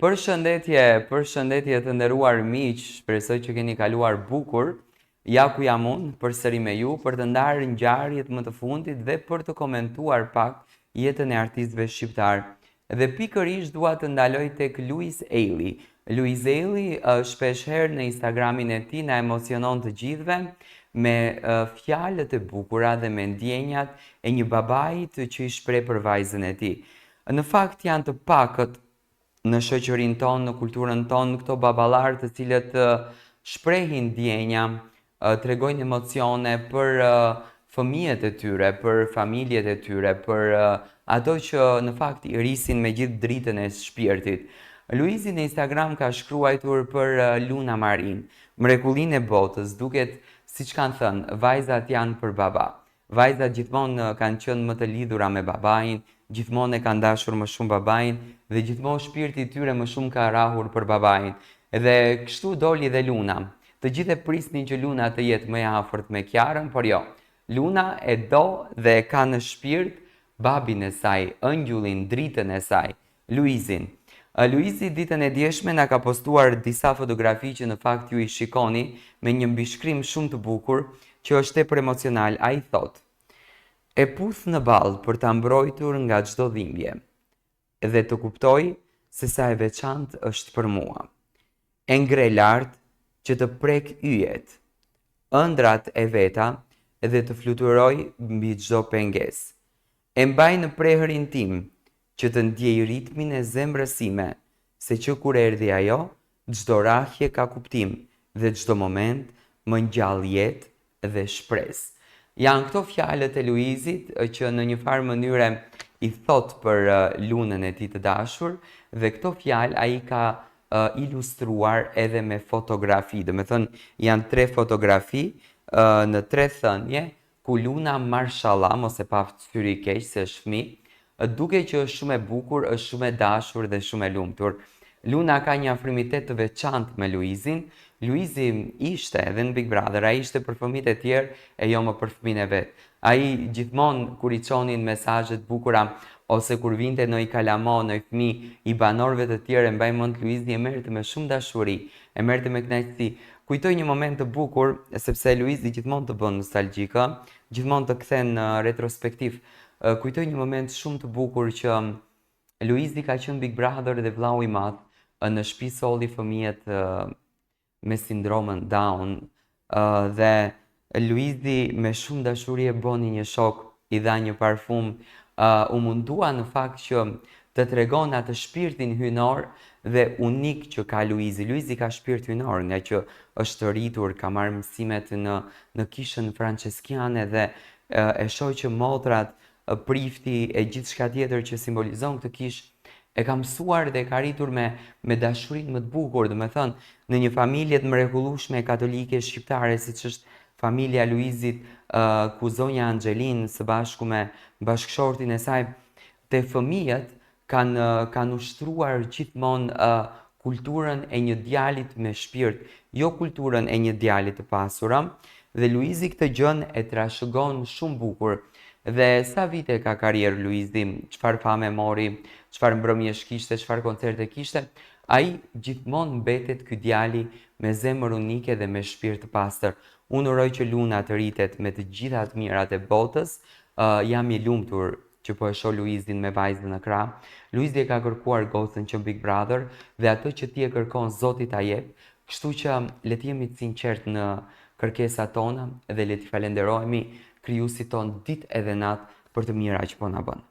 Përshëndetje të nderuar miq, shpresoj që keni kaluar bukur. Ja ku jam unë përsëri me ju për të ndarë ngjarjet më të fundit dhe për të komentuar pak jetën e artistëve shqiptar. Dhe pikërisht dua të ndaloj tek Louise Ailey. Louise Ailey shpeshherë në Instagramin e tij na emocionon të gjithëve me fjalët e bukura dhe me ndjenjat e një babai që i shpreh për vajzën e tij. Në fakt janë të pakët në shoqërinë tonë, në kulturën tonë, këto baballar të cilët shprehin ndjenja, tregojnë emocione për fëmijët e tyre, për familjet e tyre, për ato që në fakt i rrisin me gjithë dritën e shpirtit. Luizi në Instagram ka shkruar për Luna Marin, mrekullinë e botës, duket siç kanë thënë, vajzat janë për baba. Vajzat gjithmonë kanë qenë më të lidhura me babain, gjithmonë e kanë dashur më shumë babain dhe gjithmonë shpirti i tyre më shumë ka rrahur për babain. Dhe kështu doli dhe Luna. Të gjithë e prisnin që Luna të jetë më e afërt me Kiarën, por jo. Luna e do dhe e ka në shpirt babin e saj, ëngjëllin, dritën e saj, Luizin. Luizi ditën e djeshme na ka postuar disa fotografi që në fakt ju i shikoni me një mbishkrim shumë të bukur që është tepër emocional. Ai thotë: "E puth në ball për ta mbrojtur nga çdo dhimbje dhe të kuptoj se sa e veçantë është për mua. E ngre lart që të prek yjet, ëndrat e veta dhe të fluturoj mbi çdo pengesë. E mbaj në prehërin tim që të ndjej ritmin e zemrës sime, se që kur erdhi ajo, çdo rrahje ka kuptim dhe çdo moment më ngjall jetë dhe shpresë." Janë këto fjalët e Luizit që në një farë mënyre i thot për lunën e tij të dashur dhe këto fjalë ai ka ilustruar edhe me fotografi. Do të thënë janë 3 fotografi në 3 thënie ku Luna mashallah mos e pa syri keq se është fëmijë, duke që është shumë e bukur, është shumë e dashur dhe shumë e lumtur. Luna ka një afrimitet të veçantë me Luizin. Luizi ishte edhe në Big Brother, ai ishte për fëmijët e tjerë e jo më për fëmijën e vet. Ai gjithmonë kur i çonin mesazhet bukura ose kur vinte në i kalamo, në i fëmijë i banorëve të tjerë, mbaj mend Luizi e merrte me shumë dashuri, e merrte me kënaqësi. Kujtoj një moment të bukur sepse Luizi gjithmonë të bën nostalgjik, gjithmonë të kthen retrospektiv. Kujtoj një moment shumë të bukur që Luizi ka qenë Big Brother dhe vllau i madh në shtëpi solli fëmijët me sindromën Down dhe Luizi me shumë dashuri e boni një shok, i dha një parfum, u mundua në fakt që të tregon atë shpirtin hynor dhe unik që ka Luizi. Luizi ka shpirt hynor nga që është rritur, ka marrë mësimet në kishën franceskiane dhe e shoh që motrat, prifti e gjithçka tjetër që simbolizon këtë kishë e ka mësuar dhe ka rritur me dashurinë më të bukur, do të thënë, në një familje të mrekullueshme katolike shqiptare, siç është familja Luizit, ku zonja Anxhelin së bashku me bashkëshortin e saj, te fëmijët kanë ushtruar gjithmonë kulturën e një djalit me shpirt, jo kulturën e një djalit të pasur. Dhe Luizi këtë gjën e trashëgon shumë bukur. Dhe sa vite ka karrierë Luizi, çfarë fame mori, çfarë mbrëmjesh kishte, çfarë koncerte kishte, ai gjithmonë mbetet ky djali me zemër unike dhe me shpirt të pastër. Unë uroj që Luna të rritet me të gjitha të mirat e botës. Jam i lumtur që po e shoh Luizin me vajzën në krah. Luizi e ka kërkuar gocën që Big Brother dhe atë që ti e kërkon Zoti ta jep, kështu që le të jemi të sinqert në kërkesat tona dhe le t'i falenderojmë krijuesit ton ditë edhe natë për të mira që po na bën.